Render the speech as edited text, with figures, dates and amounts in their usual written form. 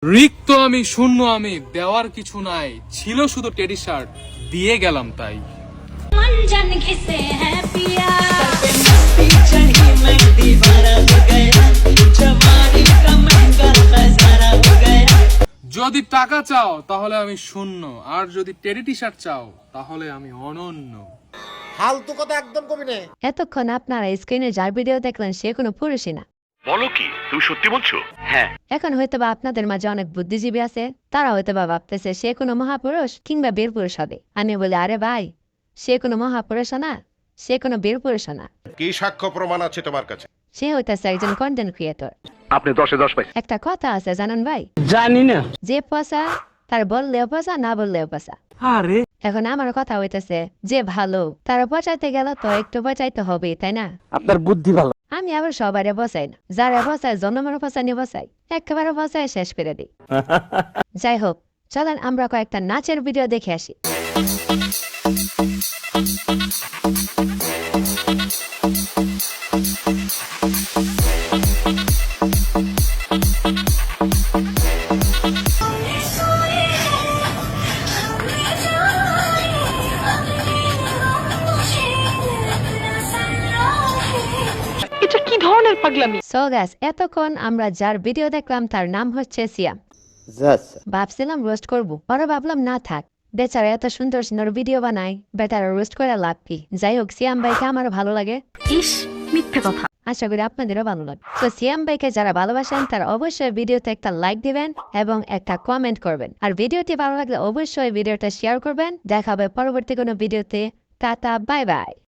রিক্ত আমি, শূন্য আমি, দেওয়ার কিছু নাই, ছিল শুধু টেডি শার্ট, দিয়ে গেলাম তাই। যদি টাকা চাও তাহলে আমি শূন্য, আর যদি টেডি টি শার্ট চাও তাহলে আমি অনন্য। ফালতু কথা একদম কবি না। এতক্ষণ আপনারা স্ক্রিনে যার ভিডিও দেখলেন সে কোনো পুরুষই না। বলো কি, তুমি সত্যি বলছো? হ্যাঁ। এখন হয়তো বা আপনাদের মাঝে অনেক বুদ্ধিজীবী আছে, তারা হয়তো বা ভাবতেছে সে কোনো মহাপুরুষ কিংবা বীর পুরুষ হবে। আমি বলি, আরে ভাই, সে কোনো মহাপুরুষ না, সে কোনো বীর পুরুষ না। কি সাক্ষ্য প্রমাণ আছে তোমার কাছে? সে হইতেছে একজন কন্টেন্ট ক্রিয়েটর। আপনি 10-এ 10 পাইছেন। একটা কথা আছে জানেন ভাই, জানি না। যে পয়সা তার বললেও পয়সা, না বললেও পয়সা। আরে এখন আমার কথা হইতেছে, যে ভালো তারা পচাইতে গেল তো একটু পচাইতে হবে, তাই না? আপনার বুদ্ধি ভালো। আমি আবার সবারে বসাই না, যারা বসায় জন্মের বসানি বসাই, একেবারে বসায় শেষ করে দিই। যাই হোক, চলেন আমরা কয়েকটা নাচের ভিডিও দেখে আসি। এটা কি ধরনের পাগলামি? সো গাইস, এতক্ষণ আমরা যার ভিডিও দেখলাম তার নাম হচ্ছে সিয়াম। ভাবছিলাম রোস্ট করবো, পরে ভাবলাম না থাক, বেচারা এত সুন্দর সুন্দর ভিডিও বানায়, বেটারা রোস্ট করে লাভ কি। যাই হোক, সিয়াম ভাইকে আমার ভালো লাগে। ইস, মিথ্যে কথা। আশা করি আপনাদেরও ভালো লাগে। তো সিয়াম ভাইকে যারা ভালোবাসেন তারা অবশ্যই ভিডিওতে একটা লাইক দিবেন এবং একটা কমেন্ট করবেন। আর ভিডিওটি ভালো লাগলে অবশ্যই ভিডিওটা শেয়ার করবেন। দেখা হবে পরবর্তী কোনো ভিডিওতে। Tata, bye bye.